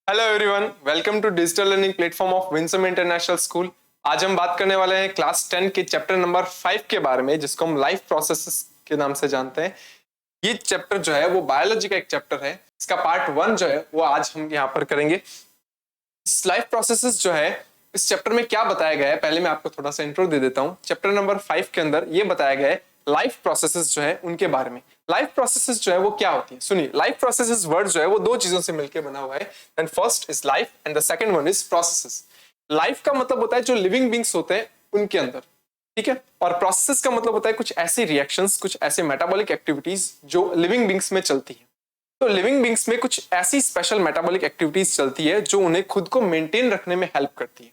Hello everyone, welcome to digital learning platform of Winsome International School. आज हम बात करने वाले हैं क्लास 10 के चैप्टर नंबर 5 के बारे में, जिसको हम लाइफ प्रोसेसेस के नाम से जानते हैं। ये चैप्टर जो है वो बायोलॉजी का एक चैप्टर है। इसका पार्ट 1 जो है वो आज हम यहाँ पर करेंगे। इस लाइफ प्रोसेसेस जो है इस चैप्टर में क्या बताया गया है, पहले मैं आपको थोड़ा सा इंट्रो दे देता हूँ। चैप्टर नंबर 5 के अंदर ये बताया गया है लाइफ प्रोसेसेस जो है उनके बारे में। लाइफ प्रोसेसेस जो है वो क्या होती है, सुनिए। लाइफ प्रोसेसेस वर्ड जो है वो दो चीजों से मिलकर बना हुआ है। And first is life and the second one is processes. Life का मतलब होता है जो लिविंग बींग्स होते हैं उनके अंदर, ठीक है। और प्रोसेसेस का मतलब होता है कुछ ऐसी रिएक्शंस, कुछ ऐसे मेटाबॉलिक एक्टिविटीज जो लिविंग बींग्स में चलती है। तो लिविंग बींग्स में कुछ ऐसी स्पेशल मेटाबॉलिक एक्टिविटीज चलती है जो उन्हें खुद को मेंटेन रखने में हेल्प करती है।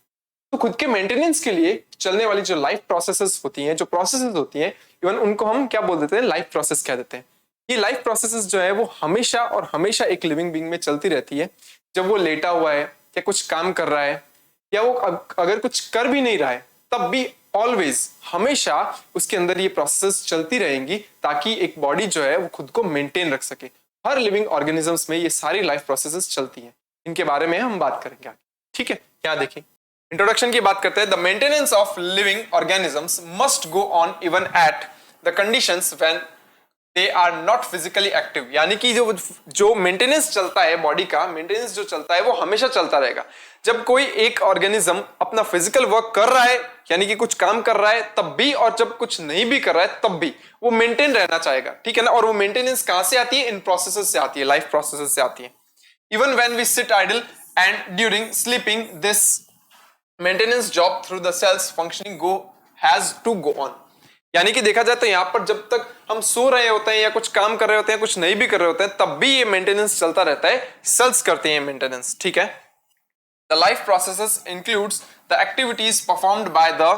तो खुद के मेंटेनेंस के लिए चलने वाली जो लाइफ प्रोसेसेस होती हैं, जो प्रोसेसेस होती हैं, इवन उनको हम क्या बोल देते हैं, लाइफ प्रोसेस कह देते हैं। ये लाइफ प्रोसेसेस जो है वो हमेशा और हमेशा एक लिविंग बींग में चलती रहती है। जब वो लेटा हुआ है या कुछ काम कर रहा है या वो अगर कुछ कर भी नहीं रहा है, तब भी ऑलवेज हमेशा उसके अंदर ये प्रोसेस चलती रहेंगी ताकि एक बॉडी जो है वो खुद को मेंटेन रख सके। हर लिविंग ऑर्गेनिजम्स में ये सारी लाइफ प्रोसेसेस चलती हैं। इनके बारे में हम बात करेंगे आगे, ठीक है। क्या देखिए, इंट्रोडक्शन की बात करते हैं। The maintenance of living organisms must go on even at the conditions when they are not physically active. यानी कि जो मेंटेनेंस चलता है, बॉडी का मेंटेनेंस जो चलता है वो हमेशा चलता रहेगा। जब कोई एक ऑर्गेनिज्म अपना फिजिकल वर्क कर रहा है, यानी कि कुछ काम कर रहा है, तब भी, और जब कुछ नहीं भी कर रहा है तब भी वो मेंटेन रहना चाहेगा, ठीक है ना। और वो मेंटेनेंस कहां से आती है? इन प्रोसेसेस से आती है, लाइफ प्रोसेसेस से आती है। Even when we sit idle and during sleeping, this maintenance job through the cells functioning go has to go on. यानी कि देखा जाए तो यहाँ पर जब तक हम सो रहे होते हैं या कुछ काम कर रहे होते हैं, कुछ नहीं भी कर रहे होते हैं, तब भी ये मेंटेनेंस चलता रहता है। सेल्स करते हैं मेंटेनेंस, ठीक है। The life processes includes the activities performed by the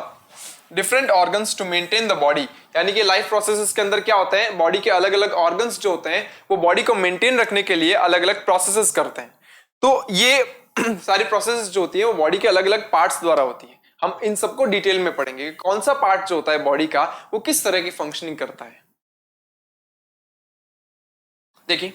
different organs to maintain the body. यानी कि लाइफ प्रोसेसेस के अंदर क्या होता है, बॉडी के अलग अलग ऑर्गन्स जो होते हैं वो बॉडी को मेंटेन रखने के लिए अलग अलग प्रोसेसेस करते हैं। तो ये सारी प्रोसेस जो होती है वो बॉडी के अलग अलग पार्ट्स द्वारा होती है। हम इन सबको डिटेल में पढ़ेंगे कि कौन सा पार्ट जो होता है बॉडी का वो किस तरह की फंक्शनिंग करता है। देखिए,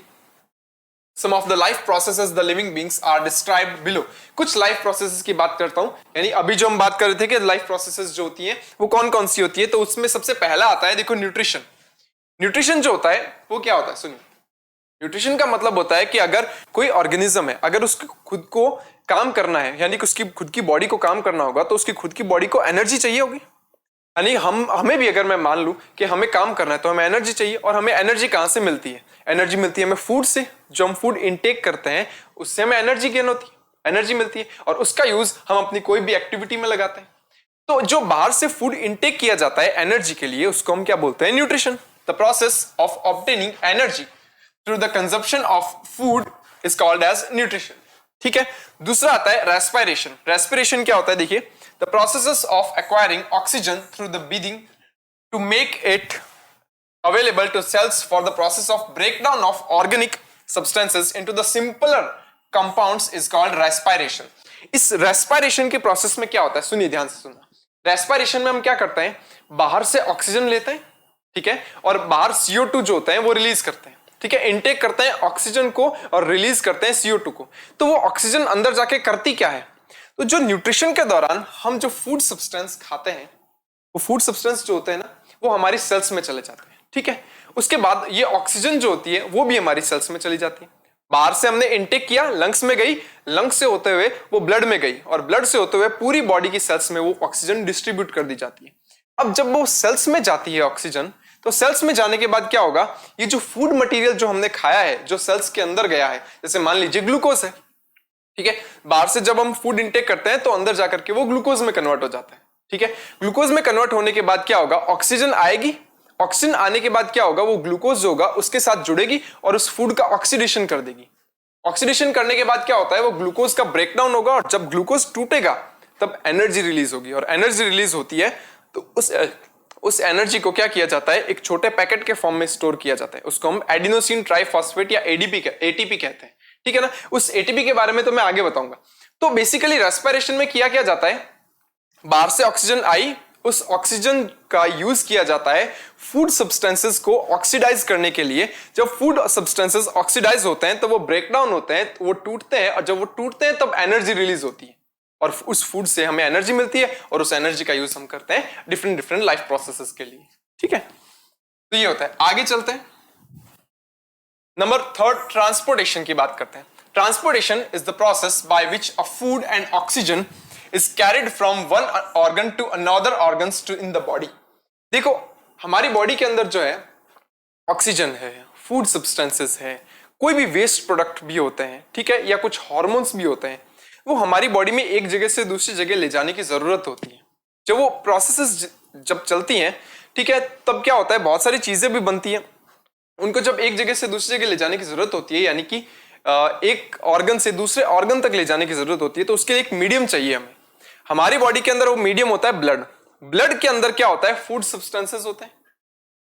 some of the life processes the living beings are described below. कुछ लाइफ प्रोसेसेस की बात करता हूं। यानी अभी जो हम बात कर रहे थे कि लाइफ प्रोसेसेस जो होती है वो कौन कौन सी होती है, तो उसमें सबसे पहला आता है, देखो, न्यूट्रिशन। न्यूट्रिशन जो होता है वो क्या होता है, सुनिए। न्यूट्रिशन का मतलब होता है कि अगर कोई ऑर्गेनिज्म है, अगर उसको खुद को काम करना है, यानी कि उसकी खुद की बॉडी को काम करना होगा, तो उसकी खुद की बॉडी को एनर्जी चाहिए होगी। यानी हमें भी, अगर मैं मान लूं कि हमें काम करना है तो हमें एनर्जी चाहिए। और हमें एनर्जी कहां से मिलती है? एनर्जी मिलती है हमें फूड से। जो हम फूड इनटेक करते हैं उससे हमें एनर्जी गेन होती है, एनर्जी मिलती है, और उसका यूज हम अपनी कोई भी एक्टिविटी में लगाते हैं। तो जो बाहर से फूड इनटेक किया जाता है एनर्जी के लिए, उसको हम क्या बोलते हैं? Nutrition. The process of obtaining energy through the consumption of food is called as nutrition, ठीक है। दूसरा आता है रेस्पिरेशन। रेस्पिरेशन क्या होता है? देखिए, the process of acquiring oxygen through the breathing to make it available to cells for the process of breakdown of organic substances into the simpler compounds is called respiration. इस respiration के process में क्या होता है, सुनिए ध्यान से सुनना। रेस्पिरेशन में हम क्या करते हैं? बाहर से ऑक्सीजन लेते हैं, ठीक है, और बाहर CO2 जो होते हैं वो रिलीज करते हैं, ठीक है। इनटेक करते हैं ऑक्सीजन को और रिलीज करते हैं CO2 को। तो वो ऑक्सीजन अंदर जाके करती क्या है? तो जो न्यूट्रिशन के दौरान हम जो फूड सब्सटेंस खाते हैं, वो फूड सब्सटेंस जो होते हैं ना, वो हमारी सेल्स में चले जाते हैं, ठीक है। उसके बाद ये ऑक्सीजन जो होती है वो भी हमारी सेल्स में चली जाती है। बाहर से हमने इनटेक किया, लंग्स में गई, लंग्स से होते हुए वो ब्लड में गई, और ब्लड से होते हुए पूरी बॉडी की सेल्स में वो ऑक्सीजन डिस्ट्रीब्यूट कर दी जाती है। अब जब वो सेल्स में जाती है ऑक्सीजन, तो सेल्स में जाने के बाद क्या होगा? ये जो फूड मटेरियल जो हमने खाया है, जो सेल्स के अंदर गया है, जैसे मान लीजिए ग्लूकोज है, ठीक है। बाहर से जब हम फूड इनटेक करते हैं तो अंदर जाकर के वो ग्लूकोज में कन्वर्ट हो जाता है, ठीक है। ग्लूकोज में कन्वर्ट होने के बाद क्या होगा? ऑक्सीजन आएगी। ऑक्सीजन आने के बाद क्या होगा? वो ग्लूकोज होगा उसके साथ जुड़ेगी और उस फूड का ऑक्सीडेशन कर देगी। ऑक्सीडेशन करने के बाद क्या होता है? वो ग्लूकोज का ब्रेकडाउन होगा, और जब ग्लूकोज टूटेगा तब एनर्जी रिलीज होगी, और एनर्जी रिलीज होती है तो उस एनर्जी को क्या किया जाता है? एक छोटे पैकेट के फॉर्म में स्टोर किया जाता है। उसको हम एडिनोसिन ट्राइफॉस्फेट या एटीपी कहते हैं, ठीक है ना। उस एटीपी के बारे में तो मैं आगे बताऊंगा। तो बेसिकली रेस्पिरेशन में किया क्या जाता है? बाहर से ऑक्सीजन आई, उस ऑक्सीजन का यूज किया जाता है फूड सब्सटेंसेस को ऑक्सीडाइज करने के लिए। जब फूड सब्सटेंसेस ऑक्सीडाइज होते हैं तो वो ब्रेक डाउन होते हैं, तो वो टूटते हैं, और जब वो टूटते हैं तब एनर्जी रिलीज होती है और उस फूड से हमें एनर्जी मिलती है और उस एनर्जी का यूज हम करते हैं डिफरेंट डिफरेंट लाइफ प्रोसेसेस के लिए। ठीक है, तो ये होता है। आगे चलते हैं, नंबर थर्ड, ट्रांसपोर्टेशन की बात करते हैं। Transportation is the process by which a food and oxygen is carried from one organ to another organs to in the body। देखो हमारी बॉडी के अंदर जो है ऑक्सीजन है, फूड सब्सटेंसेस है, कोई भी वेस्ट प्रोडक्ट भी होते हैं, ठीक है, या कुछ हार्मोन्स भी होते हैं, वो हमारी बॉडी में एक जगह से दूसरी जगह ले जाने की जरूरत होती है। जब वो प्रोसेसेस जब चलती हैं, ठीक है, तब क्या होता है, बहुत सारी चीजें भी बनती हैं, उनको जब एक जगह से दूसरी जगह ले जाने की जरूरत होती है, यानी कि एक ऑर्गन से दूसरे ऑर्गन तक ले जाने की जरूरत होती है, तो उसके लिए एक मीडियम चाहिए हमें। हमारी बॉडी के अंदर वो मीडियम होता है ब्लड। ब्लड के अंदर क्या होता है, फूड सब्सटेंसेस होते हैं।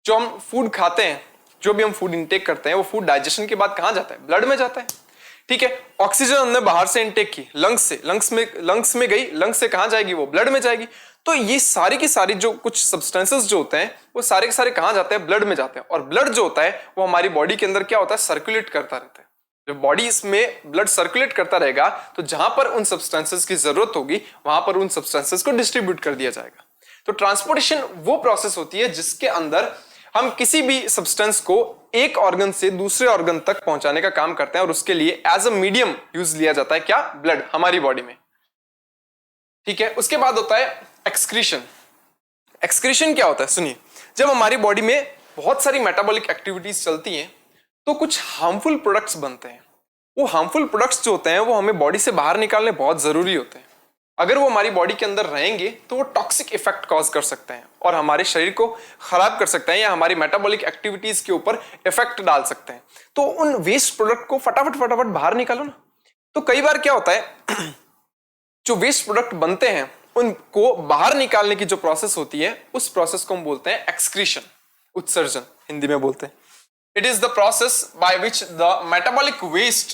जो हम फूड खाते हैं, जो भी हम फूड इंटेक करते हैं, वो फूड डाइजेशन के बाद कहां जाता है, ब्लड में जाता है। ठीक है, ऑक्सीजन हमने बाहर से इंटेक की, लंग्स से, लंग्स में गई, लंग्स से कहां जाएगी, वो ब्लड में जाएगी। तो ये सारी की सारी जो कुछ सब्सटेंसेस जो होते हैं, वो सारे के सारे कहां जाते हैं, ब्लड में जाते हैं। और ब्लड जो होता है वो हमारी बॉडी के अंदर क्या होता है, सर्कुलेट करता रहता है। जब बॉडी इसमें ब्लड सर्कुलेट करता रहेगा तो जहां पर उन सब्सटेंसेस की जरूरत होगी वहां पर उन सब्सटेंसेस को डिस्ट्रीब्यूट कर दिया जाएगा। तो ट्रांसपोर्टेशन वो प्रोसेस होती है जिसके अंदर हम किसी भी सब्सटेंस को एक ऑर्गन से दूसरे ऑर्गन तक पहुंचाने का काम करते हैं, और उसके लिए एज अ मीडियम यूज लिया जाता है क्या, ब्लड, हमारी बॉडी में। ठीक है, उसके बाद होता है एक्सक्रीशन। एक्सक्रीशन क्या होता है, सुनिए, जब हमारी बॉडी में बहुत सारी मेटाबॉलिक एक्टिविटीज चलती हैं तो कुछ हार्मफुल प्रोडक्ट्स बनते हैं। वो हार्मफुल प्रोडक्ट्स जो होते हैं वो हमें बॉडी से बाहर निकालने बहुत जरूरी होते हैं। अगर वो हमारी बॉडी के अंदर रहेंगे तो वो टॉक्सिक इफेक्ट कॉज कर सकते हैं और हमारे शरीर को खराब कर सकते हैं, या हमारी मेटाबॉलिक एक्टिविटीज के ऊपर इफेक्ट डाल सकते हैं। तो उन वेस्ट प्रोडक्ट को फटाफट बाहर निकालो ना। तो कई बार क्या होता है, जो वेस्ट प्रोडक्ट बनते हैं उनको बाहर निकालने की जो प्रोसेस होती है, उस प्रोसेस को हम बोलते हैं एक्सक्रीशन, उत्सर्जन हिंदी में बोलते हैं। It is the process by which the metabolic waste,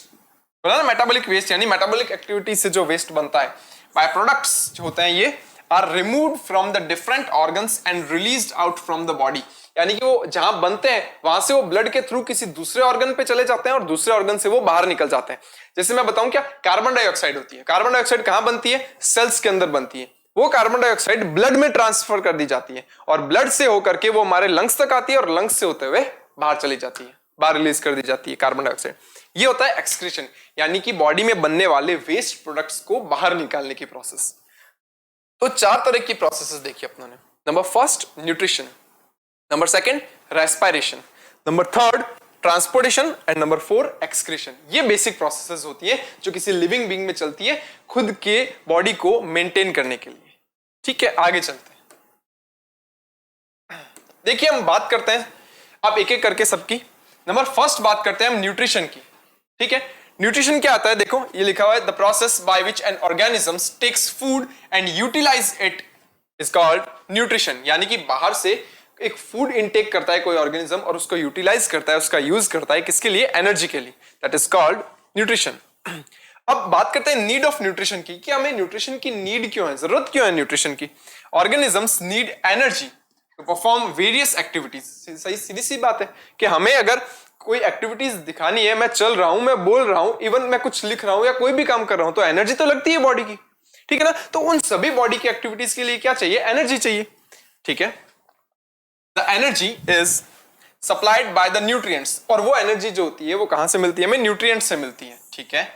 बोला ना metabolic waste यानी metabolic activity से जो waste बनता है, by products जो होते हैं ये are removed from the different organs and released out from the body। यानी कि वो जहां बनते हैं वहां से वो ब्लड के थ्रू किसी दूसरे ऑर्गन पे चले जाते हैं और दूसरे ऑर्गन से वो बाहर निकल जाते हैं। जैसे मैं बताऊं क्या, कार्बन डाइऑक्साइड होती है। कार्बन डाइऑक्साइड कहां बनती है, सेल्स के अंदर बनती है। वो कार्बन डाइऑक्साइड ब्लड में ट्रांसफर कर दी जाती है और ब्लड से होकर के वो हमारे लंग्स तक आती है और लंग्स से होते हुए बाहर चली जाती है, बाहर रिलीज कर दी जाती है कार्बन डाइऑक्साइड। ये होता है एक्सक्रीशन, यानी कि बॉडी में बनने वाले वेस्ट प्रोडक्ट्स को बाहर निकालने की प्रोसेस। तो चार तरह की प्रोसेसेस देखी अपनों ने। Number first nutrition, number second respiration, number third transportation and number four excretion. ये बेसिक प्रोसेसेस होती है जो किसी लिविंग बीइंग में चलती है खुद के बॉडी को मेंटेन करने के लिए। ठीक है, आगे चलते हैं। देखिए हम बात करते हैं आप एक एक करके सबकी। नंबर फर्स्ट बात करते हैं हम न्यूट्रिशन की। ठीक है, न्यूट्रिशन क्या आता है, देखो ये लिखा हुआ है, the process by which an organism takes food and utilise it is called nutrition. यानी कि बाहर से एक फूड इनटेक करता है कोई ऑर्गेनिज्म और उसको यूटिलाइज करता है, उसका यूज करता है किसके लिए, एनर्जी के लिए, दैट इज कॉल्ड न्यूट्रिशन। अब बात करते हैं नीड ऑफ न्यूट्रिशन की, कि हमें न्यूट्रिशन की नीड क्यों है, जरूरत क्यों है न्यूट्रिशन की। Organisms need energy to perform various activities. सही सीधी सी बात है कि हमें अगर कोई एक्टिविटीज दिखानी है, मैं चल रहा हूं, मैं बोल रहा हूं, इवन मैं कुछ लिख रहा हूं या कोई भी काम कर रहा हूं, तो एनर्जी तो लगती है बॉडी की। ठीक है ना, तो उन सभी बॉडी की एक्टिविटीज के लिए क्या चाहिए, एनर्जी चाहिए। ठीक है, the energy is supplied by the nutrients, और वो एनर्जी जो होती है वो कहां से मिलती है, हमें न्यूट्रिएंट्स से मिलती है। ठीक है,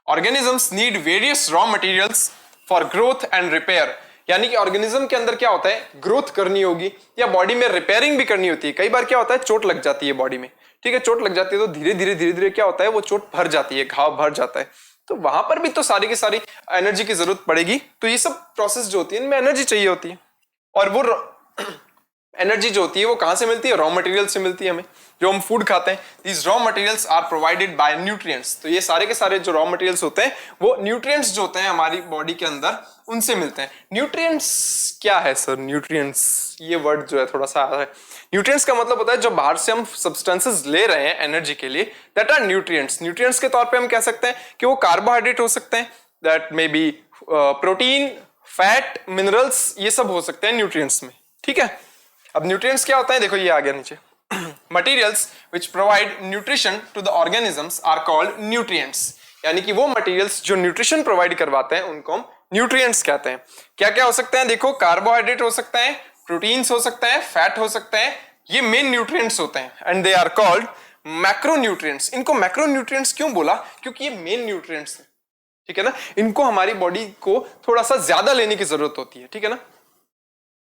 organisms need various raw materials for growth and repair. यानी कि ऑर्गेनिज्म के अंदर क्या होता है, ग्रोथ करनी होगी या बॉडी में रिपेयरिंग भी करनी होती है। कई बार क्या होता है, चोट लग जाती है बॉडी में, ठीक है, चोट लग जाती है तो धीरे धीरे क्या होता है, वो चोट भर जाती है, घाव भर जाता है, तो वहां पर भी तो सारी की सारी एनर्जी की जरूरत पड़ेगी। तो ये सब प्रोसेस जो होती है इनमें एनर्जी चाहिए होती है, और वो एनर्जी जो होती है वो कहां से मिलती है, रॉ मटेरियल से मिलती है हमें, जो हम फूड खाते हैं। These raw materials are provided by nutrients. तो ये सारे के सारे जो रॉ मटेरियल्स होते हैं वो न्यूट्रिएंट्स जो होते हैं हमारी बॉडी के अंदर उनसे मिलते हैं। न्यूट्रिएंट्स क्या है सर, न्यूट्रिएंट्स ये वर्ड जो है थोड़ा सा है। न्यूट्रिएंट्स का मतलब होता है जो बाहर से हम सब्सटेंसेस ले रहे हैं एनर्जी के लिए, दैट आर न्यूट्रिएंट्स। न्यूट्रिएंट्स के तौर पे हम कह सकते हैं कि वो कार्बोहाइड्रेट हो सकते हैं, that may be protein fat, minerals, ये सब हो सकते हैं न्यूट्रिएंट्स में, ठीक है। अब न्यूट्रिएंट्स क्या होता है, देखो ये आ गया नीचे। Materials which provide nutrition to the organisms are called nutrients, यानी कि वो मटेरियल्स जो न्यूट्रिशन प्रोवाइड करवाते हैं उनको हम न्यूट्रिएंट्स कहते हैं। क्या क्या हो सकते हैं, देखो कार्बोहाइड्रेट हो सकते हैं, प्रोटीन्स हो सकते हैं, फैट हो सकते हैं, ये मेन न्यूट्रिएंट्स होते हैं and they are called macronutrients. इनको मैक्रोन्यूट्रिएंट्स क्यों बोला, क्योंकि ये मेन न्यूट्रिएंट्स हैं, ठीक है ना। इनको हमारी बॉडी को थोड़ा सा ज्यादा लेने की जरूरत होती है, ठीक है ना।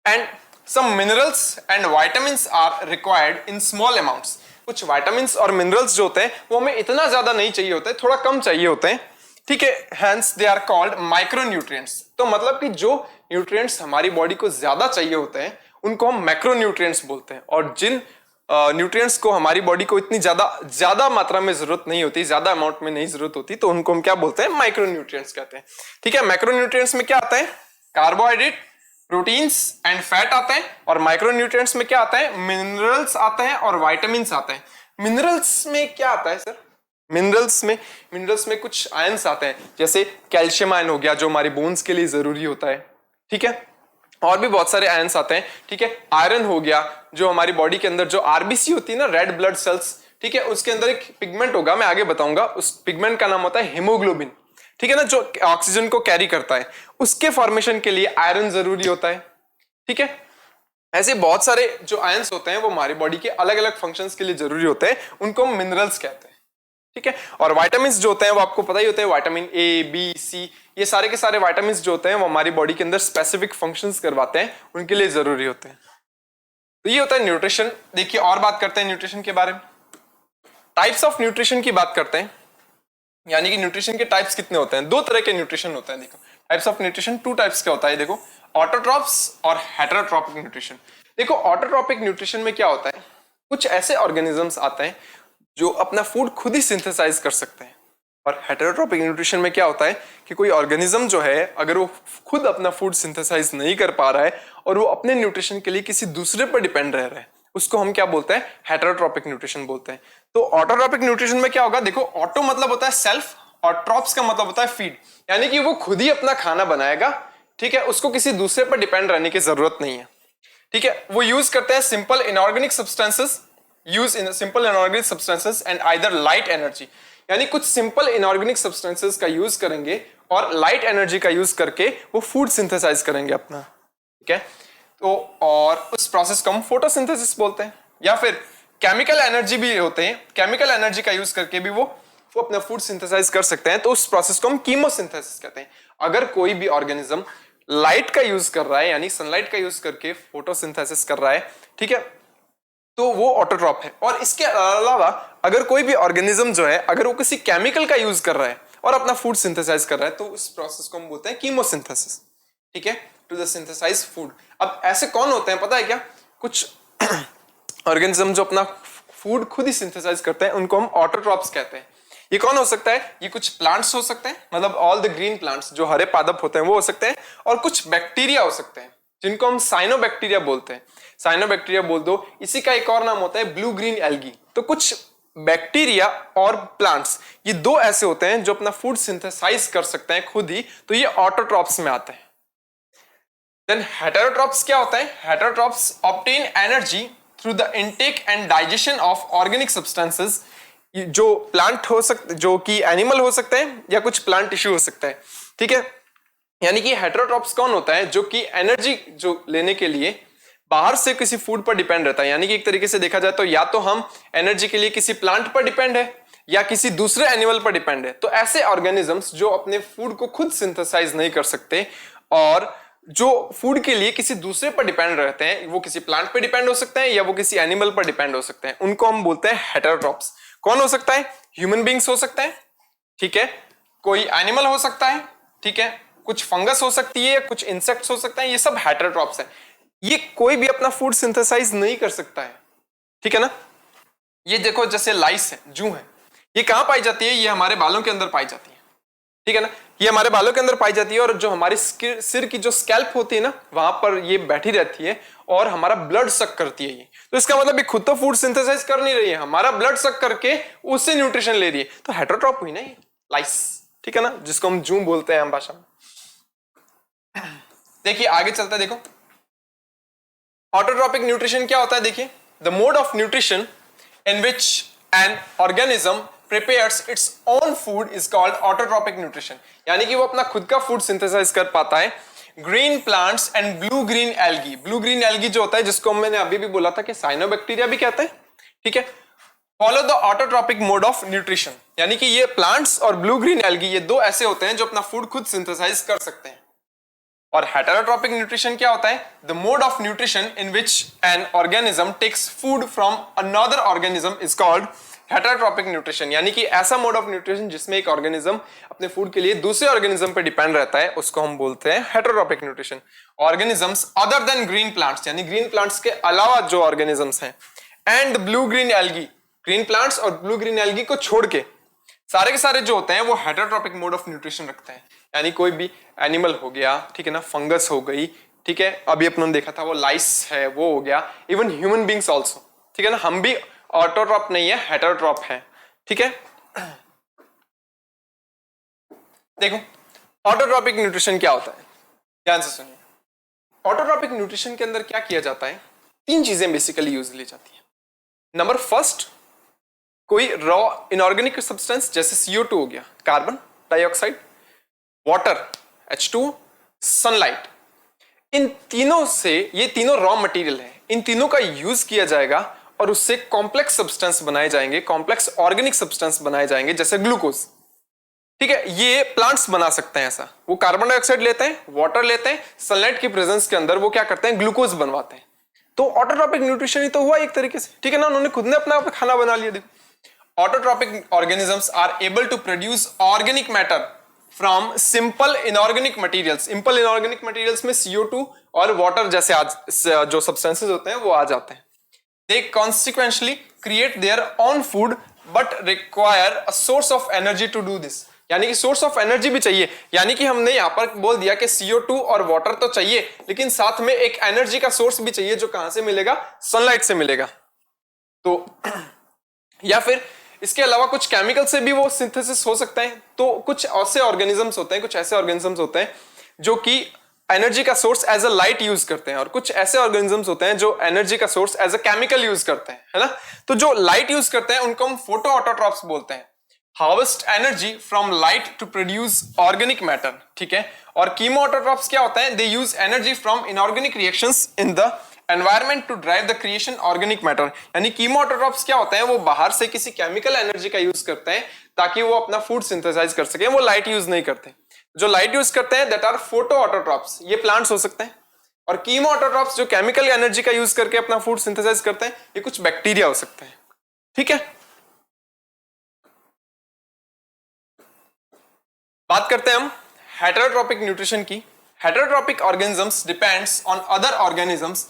And some minerals and vitamins are required in small amounts. कुछ वाइटामिन्स और मिनरल्स जो होते हैं वो हमें इतना ज्यादा नहीं चाहिए होते, थोड़ा कम चाहिए होते हैं, ठीक है। Hence they are called micronutrients. तो मतलब कि जो न्यूट्रिएंट्स हमारी बॉडी को ज्यादा चाहिए होते हैं उनको हम मैक्रोन्यूट्रिएंट्स बोलते हैं, और जिन न्यूट्रिएंट्स को हमारी बॉडी को इतनी ज्यादा मात्रा में जरूरत नहीं होती, ज्यादा अमाउंट में नहीं जरूरत होती, तो उनको हम क्या बोलते हैं, माइक्रोन्यूट्रिएंट्स कहते हैं, ठीक है। मैक्रोन्यूट्रिएंट्स में क्या आता है, कार्बोहाइड्रेट, प्रोटीन्स एंड फैट आते हैं, और माइक्रोन्यूट्रिएंट्स में क्या आता है, मिनरल्स आते हैं और विटामिन्स आते हैं। मिनरल्स में क्या आता है सर, मिनरल्स में कुछ आयंस आते हैं, जैसे कैल्शियम आयन हो गया जो हमारी बोन्स के लिए जरूरी होता है, ठीक है। और भी बहुत सारे आयंस आते हैं, ठीक है। आयरन हो गया जो हमारी बॉडी के अंदर जो आरबीसी होती है ना, रेड ब्लड सेल्स, ठीक है, उसके अंदर एक पिगमेंट होगा, मैं आगे बताऊंगा, उस पिगमेंट का नाम होता है हीमोग्लोबिन, ठीक है ना, जो ऑक्सीजन को कैरी करता है, उसके फॉर्मेशन के लिए आयरन जरूरी होता है, ठीक है। ऐसे बहुत सारे जो आयंस होते हैं वो हमारी बॉडी के अलग अलग फंक्शंस के लिए जरूरी होते हैं, उनको हम मिनरल्स कहते हैं, ठीक है। और विटामिन्स जो होते हैं वो आपको पता ही होते हैं, विटामिन ए, बी, सी, ये सारे के सारे विटामिन्स जो होते हैं वो हमारी बॉडी के अंदर स्पेसिफिक फंक्शंस करवाते हैं, उनके लिए जरूरी होते हैं। तो ये होता है न्यूट्रिशन। देखिए और बात करते हैं न्यूट्रिशन के बारे में, टाइप्स ऑफ न्यूट्रिशन की बात करते हैं, यानी कि न्यूट्रिशन के टाइप्स कितने होते हैं। दो तरह के न्यूट्रिशन होते हैं, देखो types of nutrition, two types का होता है, देखो ऑटोट्रॉप्स और हेटेरोट्रॉपिक न्यूट्रिशन। देखो ऑटोट्रॉपिक न्यूट्रिशन में क्या होता है, कुछ ऐसे ऑर्गेनिजम्स आते हैं जो अपना फूड खुद ही सिंथेसाइज कर सकते हैं, और हेटेरोट्रॉपिक न्यूट्रिशन में क्या होता है कि कोई ऑर्गेनिज्म जो है अगर वो खुद अपना फूड सिंथेसाइज नहीं कर पा रहा है और वो अपने न्यूट्रिशन के लिए किसी दूसरे पर डिपेंड रह रहा है, उसको हम क्या बोलते हैं, हेटेरोट्रॉपिक न्यूट्रिशन बोलते हैं। तो ऑटोट्रॉपिक न्यूट्रिशन में क्या होगा, देखो ऑटो मतलब होता है सेल्फ, और ट्रॉप्स का मतलब होता है फीड, यानी कि वो खुद ही अपना खाना बनाएगा, ठीक है, उसको किसी दूसरे पर डिपेंड रहने की जरूरत नहीं है, ठीक है। वो यूज करते हैं simple inorganic substances, use in simple inorganic substances and either light energy, यानी कुछ सिंपल इनऑर्गेनिक सब्सटेंसेस का यूज करेंगे और लाइट एनर्जी का यूज करके वो फूड सिंथेसाइज करेंगे अपना, ठीक है। तो और उस प्रोसेस को हम फोटोसिंथेसिस बोलते हैं, या फिर केमिकल एनर्जी भी होते हैं, केमिकल एनर्जी का यूज करके भी वो अपना फूड सिंथेसाइज कर सकते हैं, तो उस प्रोसेस को हम कीमोसिंथेसिस कहते हैं। अगर कोई भी ऑर्गेनिज्म लाइट का यूज कर रहा है, यानी सनलाइट का यूज करके फोटोसिंथेसिस कर रहा है, ठीक है, तो वो ऑटोट्रॉप है। और इसके अलावा अगर कोई भी ऑर्गेनिज्म जो है अगर वो किसी केमिकल का यूज कर रहा है और अपना फूड सिंथेसाइज कर रहा है, तो उस प्रोसेस को हम बोलते हैं कीमोसिंथेसिस, ठीक है, टू द सिंथेसाइज फूड। अब ऐसे कौन होते हैं पता है क्या, कुछ ऑर्गेनिज्म जो अपना फूड खुद ही सिंथेसाइज करते हैं, उनको हम ऑटोट्रॉप्स कहते हैं। ये कौन हो सकता है, ये कुछ प्लांट्स हो सकते हैं, मतलब ऑल द ग्रीन प्लांट्स जो हरे पादप होते हैं वो हो सकते हैं, और कुछ बैक्टीरिया हो सकते हैं जिनको हम साइनोबैक्टीरिया बोलते हैं, साइनोबैक्टीरिया बोल दो। इसी का एक और नाम होता है ब्लू ग्रीन एल्गी। तो कुछ बैक्टीरिया और प्लांट्स, ये दो ऐसे होते हैं जो अपना फूड सिंथेसाइज कर सकते हैं खुद ही, तो ये ऑटोट्रॉप्स में आते हैं। देन हेटेरोट्रॉप्स क्या होता है, heterotrophs obtain energy through the intake and digestion of organic substances, जो प्लांट हो सकते, जो कि एनिमल हो सकते हैं या कुछ प्लांट टिश्यू हो सकता है, ठीक है। यानी कि हेटेरोट्रॉप्स कौन होता है, जो कि एनर्जी जो लेने के लिए बाहर से किसी फूड पर डिपेंड रहता है, यानी कि एक तरीके से देखा जाए तो या तो हम एनर्जी के लिए किसी प्लांट पर डिपेंड है या किसी दूसरे एनिमल पर डिपेंड है। तो ऐसे ऑर्गेनिजम्स जो अपने फूड को खुद सिंथेसाइज नहीं कर सकते और जो फूड के लिए किसी दूसरे पर डिपेंड रहते हैं, वो किसी प्लांट पर डिपेंड हो सकते हैं या वो किसी एनिमल पर डिपेंड हो सकते हैं, उनको हम बोलते हैं हेटेरोट्रॉप्स। कौन हो सकता है, ह्यूमन बींग्स हो सकते हैं, ठीक है, कोई एनिमल हो सकता है, ठीक है, कुछ फंगस हो सकती है, कुछ इंसेक्ट्स हो सकते हैं, ये सब हेटेरोट्रॉप्स हैं। ये कोई भी अपना फूड सिंथेसाइज नहीं कर सकता है, ठीक है ना। ये देखो जैसे लाइस है, जू है, ये कहां पाई जाती है, ये हमारे बालों के अंदर पाई जाती है, ठीक है ना, ये हमारे बालों के अंदर पाई जाती है, और जो हमारी सिर की जो स्कैल्प होती है ना, वहां पर ये बैठी रहती है और हमारा ब्लड सक करती है ये। तो इसका मतलब ये खुद तो फूड सिंथेसाइज कर नहीं रही है, हमारा ब्लड सक करके उससे न्यूट्रिशन ले रही है, तो हेटेरोट्रॉप हुई ना ये लाइस, ठीक है ना, जिसको हम जू बोलते हैं आम भाषा में। देखिए आगे चलता है, देखो ऑटोट्रॉपिक न्यूट्रिशन क्या होता है, देखिए the mode of nutrition in which an organism prepares its own food is called autotrophic nutrition, यानी कि वो अपना खुद का फूड सिंथेसाइज कर पाता है। Green plants and blue green algae, blue green algae जो होता है जिसको मैंने अभी भी बोला था कि साइनोबैक्टीरिया भी कहते हैं, ठीक है, follow the autotrophic mode of nutrition, यानी कि ये प्लांट्स और ब्लू ग्रीन एल्गी ये दो ऐसे होते हैं जो अपना फूड खुद सिंथेसाइज कर सकते हैं। और हेटेरोट्रॉपिक न्यूट्रिशन क्या होता है, the mode of nutrition in which an organism takes food from another organism is called heterotrophic nutrition, यानी कि ऐसा मोड ऑफ न्यूट्रिशन जिसमें एक ऑर्गेनिज्म अपने फूड के लिए दूसरे ऑर्गेनिज्म पे डिपेंड रहता है, उसको हम बोलते हैं heterotrophic nutrition. Organisms other than green plants, यानी ग्रीन प्लांट्स के अलावा जो ऑर्गेनिजम्स हैं, and blue green algae, green plants और ब्लू ग्रीन एल्गी को छोड़ के सारे के सारे जो होते हैं वो हेटेरोट्रॉपिक मोड ऑफ न्यूट्रिशन रखते हैं, यानी कोई भी एनिमल हो गया, ठीक है ना, फंगस हो गई, ठीक है, अभी अपने देखा था वो लाइस है वो हो गया, इवन ह्यूमन बींग्स ऑल्सो, ठीक है ना, हम भी ऑटोट्रॉप नहीं है हेटेरोट्रॉप है, ठीक है। देखो ऑटोट्रॉपिक न्यूट्रिशन क्या होता है, ध्यान से सुनिए। ऑटोट्रॉपिक न्यूट्रिशन के अंदर क्या किया जाता है, तीन चीजें बेसिकली यूज ली जाती है। नंबर फर्स्ट, कोई रॉ इनऑर्गेनिक सब्सटेंस जैसे CO2 हो गया, carbon dioxide, water H2, sunlight, इन तीनों से, ये तीनों रॉ मटेरियल है, इन तीनों का यूज किया जाएगा और उससे कॉम्प्लेक्स सब्सटेंस बनाए जाएंगे, कॉम्प्लेक्स ऑर्गेनिक सब्सटेंस बनाए जाएंगे जैसे ग्लूकोज, ठीक है। ये प्लांट्स बना सकते हैं ऐसा, वो कार्बन डाइऑक्साइड लेते हैं, वाटर लेते हैं, सनलाइट की प्रेजेंस के अंदर वो क्या करते हैं, ग्लूकोज बनवाते हैं। तो ऑटोट्रॉपिक न्यूट्रिशन ही तो हुआ एक तरीके से, ठीक है ना, उन्होंने खुद ने अपना खाना बना लिया। देखो autotrophic organisms are able to produce organic matter from simple inorganic materials, simple inorganic materials में CO2 और वाटर जैसे जो सब्सटेंसेस होते हैं वो आ जाते हैं। They consequently create their own food but require a source of energy to do this, यानी कि सोर्स ऑफ एनर्जी भी चाहिए, यानी कि हमने यहां पर बोल दिया कि CO2 और वाटर तो चाहिए लेकिन साथ में एक एनर्जी का सोर्स भी चाहिए, जो कहां से मिलेगा, सनलाइट से मिलेगा। तो या फिर इसके अलावा कुछ केमिकल से भी वो सिंथेसिस हो सकता है। तो कुछ ऐसे ऑर्गेनिजम्स होते हैं, कुछ ऐसे ऑर्गेनिजम्स होते हैं जो कि एनर्जी का source as a light use करते हैं, और कुछ ऐसे ऑर्गेनिजम्स होते हैं जो एनर्जी का source as a chemical use करते हैं, है ना। तो जो लाइट यूज करते हैं उनको हम फोटो ऑटोट्रॉप्स बोलते हैं, harvest energy from light to produce organic matter, ठीक है। और कीमो ऑटोट्रॉप्स क्या होता है, they use energy from inorganic reactions in the environment to drive the creation organic matter, यानी कीमो ऑटोट्रॉप्स क्या होते हैं, वो बाहर से किसी केमिकल एनर्जी का यूज करते हैं ताकि वो अपना फूड सिंथेसाइज कर सके, वो लाइट यूज नहीं करते। जो लाइट यूज करते हैं दैट आर फोटो ऑटोट्रॉप्स, ये प्लांट्स हो सकते हैं, और कीमो ऑटोट्रॉप्स जो केमिकल एनर्जी का यूज करके अपना फूड सिंथेसाइज करते हैं, ये कुछ बैक्टीरिया हो सकते हैं, ठीक है। बात करते हैं हम हेटेरोट्रॉपिक न्यूट्रिशन की। Heterotrophic organisms depends on other organisms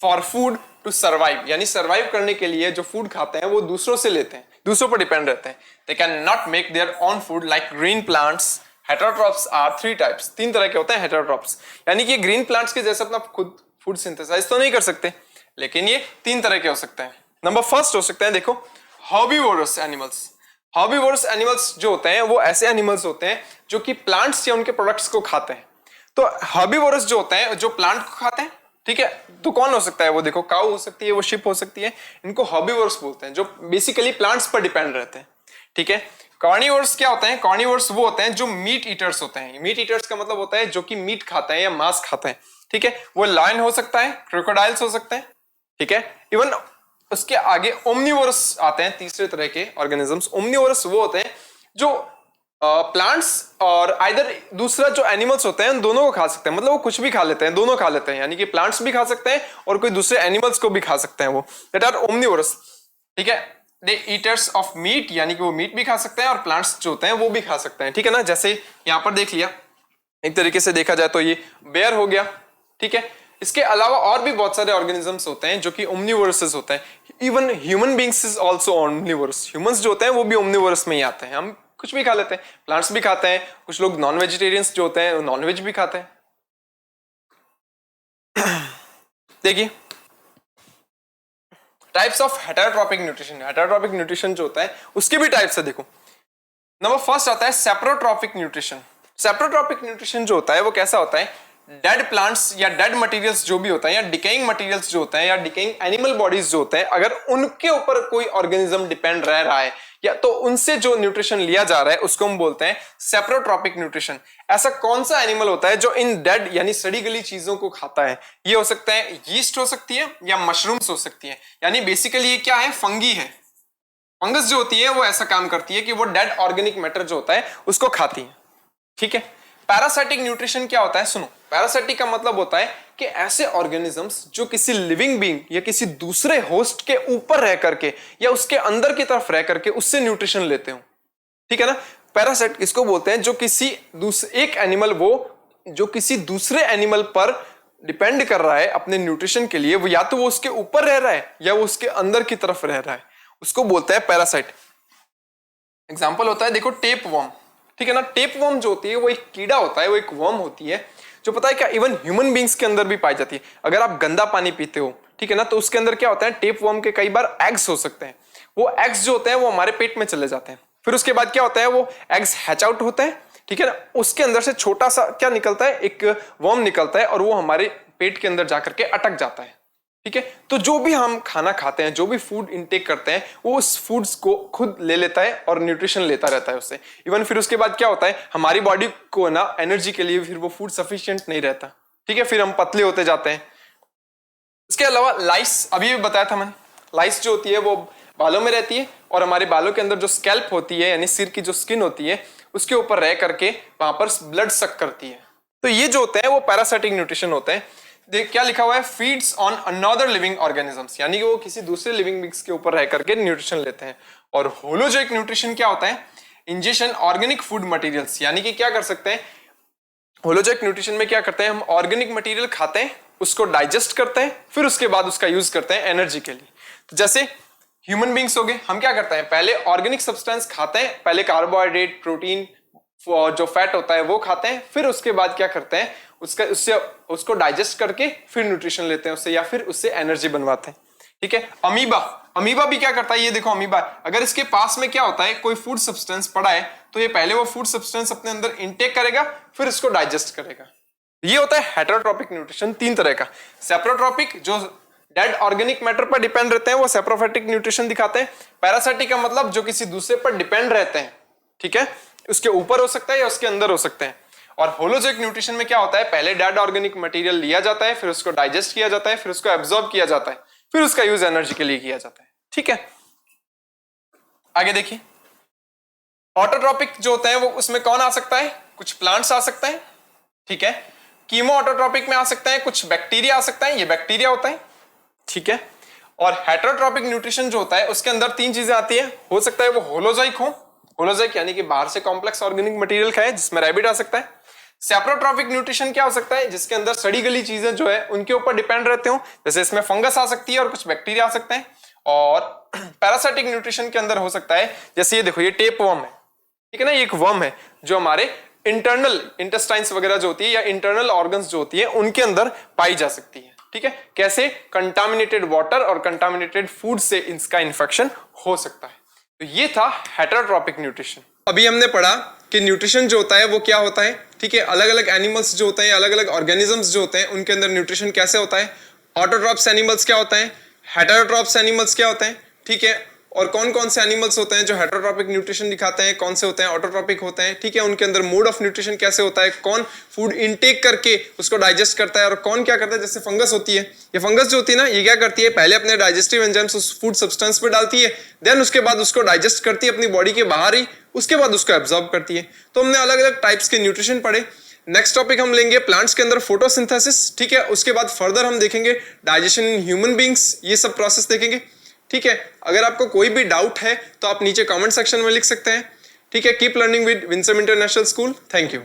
for food to survive, यानी सर्वाइव करने के लिए जो फूड खाते हैं वो दूसरों से लेते हैं, दूसरों पर डिपेंड रहते हैं। They can not make their own food like green plants. Heterotrophs are three types, तीन तरह के होते हैं हेटेरोट्रॉप्स, यानी कि ग्रीन प्लांट्स के जैसे अपना खुद फूड सिंथेसाइज तो नहीं कर सकते, लेकिन ये तीन तरह के हो सकते हैं। नंबर फर्स्ट हो सकते हैं, देखो हर्बीवोरस एनिमल्स। हर्बीवोरस एनिमल्स जो होते हैं वो ऐसे एनिमल्स होते हैं जो कि प्लांट्स या उनके प्रोडक्ट्स को खाते हैं। तो हर्बीवोरस जो होते हैं जो प्लांट को खाते हैं, ठीक है, तो कौन हो सकता है, वो देखो काऊ हो सकती है, वो शिप हो सकती है, इनको हर्बीवोरस बोलते हैं, जो बेसिकली प्लांट्स पर डिपेंड रहते हैं, ठीक है। कार्निवोरस क्या होते हैं, कार्निवोरस वो होते हैं जो मीट ईटर्स होते हैं। मीट ईटर्स का मतलब होता है जो कि मीट खाते हैं या मांस खाते हैं, ठीक है। वो लायन हो सकता है, क्रोकोडाइल्स हो सकते हैं, ठीक है। इवन उसके आगे ओमनीवोरस आते हैं, तीसरे तरह के ऑर्गेनिजम्स। ओमनीवोरस वो होते हैं जो प्लांट्स और आइदर दूसरा जो एनिमल्स होते हैं उन दोनों को खा सकते हैं, मतलब वो कुछ भी खा लेते हैं, दोनों खा लेते हैं, यानी कि प्लांट्स भी खा सकते हैं और कोई दूसरे एनिमल्स को भी खा सकते हैं, वो दैट आर ओमनीवोरस, ठीक है। दे ईटर्स ऑफ मीट, यानी कि वो मीट भी खा सकते हैं और प्लांट्स जो होते हैं वो भी खा सकते हैं, ठीक है ना। जैसे यहाँ पर देख लिया, एक तरीके से देखा जाए तो ये बेयर हो गया, ठीक है। इसके अलावा और भी बहुत सारे ऑर्गेनिजम्स होते हैं जो कि ओमनीवोरस होते हैं। Even human beings is also omnivorous, humans जो होते हैं वो भी ओमनीवोरस में ही आते हैं। हम कुछ भी खा लेते हैं, प्लांट्स भी खाते हैं, कुछ लोग नॉन वेजिटेरियंस जो होते हैं नॉन वेज भी खाते हैं। देखिए types of heterotrophic nutrition. Heterotrophic nutrition जो होता है उसके भी टाइप्स है, देखो नंबर फर्स्ट आता है सेप्रोट्रॉपिक न्यूट्रिशन। सेप्रोट्रॉपिक न्यूट्रिशन जो होता है वो कैसा होता है, डेड प्लांट्स या डेड मटेरियल्स जो भी होता है या डिकेइंग मटेरियल्स जो होते हैं या डिकेइंग एनिमल बॉडीज जो होते हैं, अगर उनके ऊपर कोई ऑर्गेनिज्म डिपेंड रह रहा है या तो उनसे जो न्यूट्रिशन लिया जा रहा है उसको हम बोलते हैं सेप्रोट्रॉपिक न्यूट्रिशन। ऐसा कौन सा एनिमल होता है जो इन डेड यानी सड़ी गली चीजों को खाता है? ये हो सकता है यीस्ट हो सकती है या मशरूम्स हो सकती है। यानी बेसिकली ये क्या है? फंगी है। फंगस जो होती है वो ऐसा काम करती है कि वो डेड ऑर्गेनिक मैटर जो होता है उसको खाती है। ठीक है। पैरासाइटिक न्यूट्रिशन क्या होता है? सुनो, पैरासाइटिक का मतलब होता है कि ऐसे ऑर्गेनिजम्स जो किसी लिविंग बीइंग या किसी दूसरे होस्ट के ऊपर रह करके या उसके अंदर की तरफ रह करके उससे न्यूट्रिशन लेते हो। ठीक है ना। पैरासाइट किसको बोलते हैं? जो किसी एक एनिमल वो जो किसी दूसरे एनिमल पर डिपेंड कर रहा है अपने न्यूट्रिशन के लिए, वो या तो वो उसके ऊपर रह रहा है या वो उसके अंदर की तरफ रह रहा है, उसको बोलते हैं पैरासाइट। एग्जाम्पल होता है देखो टेप वर्म। ठीक है ना। टेप वर्म जो होती है वो एक कीड़ा होता है, वो एक वर्म होती है जो पता है क्या इवन ह्यूमन बींग्स के अंदर भी पाई जाती है। अगर आप गंदा पानी पीते हो, ठीक है ना, तो उसके अंदर क्या होता है, टेप वर्म के कई बार एग्स हो सकते हैं। वो एग्स जो होते हैं वो हमारे पेट में चले जाते हैं। फिर उसके बाद क्या होता है, वो एग्स हैच आउट होते हैं। ठीक है ना। उसके अंदर से छोटा सा क्या निकलता है, एक वर्म निकलता है और वो हमारे पेट के अंदर जाकर के अटक जाता है। ठीक है। तो जो भी हम खाना खाते हैं, जो भी फूड इनटेक करते हैं, वो उस फूड्स को खुद ले लेता है और न्यूट्रिशन लेता रहता है उससे। इवन फिर उसके बाद क्या होता है, हमारी बॉडी को ना एनर्जी के लिए फिर वो फूड सफिशिएंट नहीं रहता। ठीक है। फिर हम पतले होते जाते हैं। इसके अलावा लाइस, अभी भी बताया था मैंने, लाइस जो होती है वो बालों में रहती है और हमारे बालों के अंदर जो स्कैल्प होती है यानी सिर की जो स्किन होती है उसके ऊपर रह करके वहां पर ब्लड सक करती है। तो ये जो होते हैं वो पैरासाइटिक न्यूट्रिशन होते हैं। देख क्या लिखा हुआ है, feeds on another living organisms, यानी कि वो किसी दूसरे लिविंग बींग्स के ऊपर रह करके न्यूट्रिशन लेते हैं। और होलोजोइक न्यूट्रिशन क्या होता है, इंजेक्शन ऑर्गेनिक फूड मटेरियल्स, यानी कि क्या कर सकते हैं होलोजोइक न्यूट्रिशन में, क्या करते हैं हम ऑर्गेनिक मटेरियल खाते हैं, उसको डाइजेस्ट करते हैं, फिर उसके बाद उसका यूज करते हैं एनर्जी के लिए। तो जैसे ह्यूमन बींग्स हो गए, हम क्या करते हैं, पहले ऑर्गेनिक सब्सटेंस खाते हैं, पहले कार्बोहाइड्रेट प्रोटीन जो फैट होता है वो खाते हैं, फिर उसके बाद क्या करते हैं उसको डाइजेस्ट करके फिर न्यूट्रिशन लेते हैं उससे या फिर उससे एनर्जी बनवाते हैं। ठीक है। अमीबा भी क्या करता है, ये देखो अमीबा, अगर इसके पास में क्या होता है कोई फूड सब्सटेंस पड़ा है तो ये पहले वो फूड सब्सटेंस अपने अंदर इनटेक करेगा फिर इसको डाइजेस्ट करेगा। ये होता है हेटेरोट्रॉपिक न्यूट्रिशन। तीन तरह का, सेप्रोट्रॉपिक जो डेड ऑर्गेनिक मैटर पर डिपेंड रहते हैं वो सेप्रोफाइटिक न्यूट्रिशन दिखाते हैं। पैरासाइटिक का मतलब जो किसी दूसरे पर डिपेंड रहते हैं, ठीक है, उसके ऊपर हो सकता है या उसके अंदर हो सकते हैं। और होलोजोइक न्यूट्रिशन में क्या होता है, पहले डेड ऑर्गेनिक मटेरियल लिया जाता है, फिर उसको डाइजेस्ट किया जाता है, फिर उसको एब्जॉर्ब किया जाता है, फिर उसका यूज एनर्जी के लिए किया जाता है। ठीक है। आगे देखिए, ऑटोट्रॉपिक जो होते हैं वो उसमें कौन आ सकता है, कुछ प्लांट्स आ सकते हैं। ठीक है। कीमो ऑटोट्रॉपिक में आ सकते हैं कुछ बैक्टीरिया आ सकता है, ये बैक्टीरिया होता है। ठीक है। और हेटेरोट्रॉपिक न्यूट्रिशन जो होता है उसके अंदर तीन चीजें आती है, हो सकता है वो होलोजोइक हो, होलोजोइक यानी कि बाहर से कॉम्प्लेक्स ऑर्गेनिक मटेरियल खाए जिसमें रैबिट आ सकता है। सेप्रोट्रॉपिक न्यूट्रिशन क्या हो सकता है, जिसके अंदर सड़ी गली चीजें जो है उनके ऊपर डिपेंड रहते हो, जैसे इसमें फंगस आ सकती है और कुछ बैक्टीरिया आ सकते हैं। और पैरासाइटिक न्यूट्रिशन के अंदर हो सकता है, जैसे ये देखो ये टेप वर्म है, ठीक है ना, ये एक वर्म है जो हमारे इंटरनल इंटेस्टाइन्स वगैरह जो होती है या इंटरनल ऑर्गन्स जो होती है उनके अंदर पाई जा सकती है। ठीक है। कैसे, कंटामिनेटेड वाटर और कंटामिनेटेड फूड से इसका इन्फेक्शन हो सकता है। तो ये था हेटेरोट्रॉपिक न्यूट्रिशन। अभी हमने पढ़ा कि न्यूट्रिशन जो होता है वो क्या होता है। ठीक है। अलग अलग एनिमल्स जो होते हैं, अलग अलग ऑर्गेनिजम्स जो होते हैं उनके अंदर न्यूट्रिशन कैसे होता है, ऑटोट्रॉप्स एनिमल्स क्या होते हैं, हेटेरोट्रॉप्स एनिमल्स क्या होते हैं। ठीक है। और कौन कौन से एनिमल्स होते हैं जो हेटेरोट्रॉपिक न्यूट्रिशन दिखाते हैं, कौन से होते हैं ऑटोट्रॉपिक होते हैं। ठीक है। उनके अंदर मोड ऑफ न्यूट्रिशन कैसे होता है, कौन फूड इनटेक करके उसको डाइजेस्ट करता है और कौन क्या करता है। जैसे फंगस होती है, ये फंगस जो होती है ना, ये क्या करती है, पहले अपने डाइजेस्टिव एंजाइम्स उस फूड सब्सटेंस पे डालती है, देन उसके बाद उसको डाइजेस्ट करती है अपनी बॉडी के बाहर ही, उसके बाद उसको एब्जॉर्ब करती है। तो हमने अलग अलग टाइप्स के न्यूट्रिशन पढ़े। नेक्स्ट टॉपिक हम लेंगे प्लांट्स के अंदर फोटोसिंथेसिस। ठीक है। उसके बाद फर्दर हम देखेंगे डाइजेशन इन ह्यूमन बींग्स, ये सब प्रोसेस देखेंगे। ठीक है। अगर आपको कोई भी डाउट है तो आप नीचे कमेंट सेक्शन में लिख सकते हैं। ठीक है। Keep learning with Winsome International school. Thank you.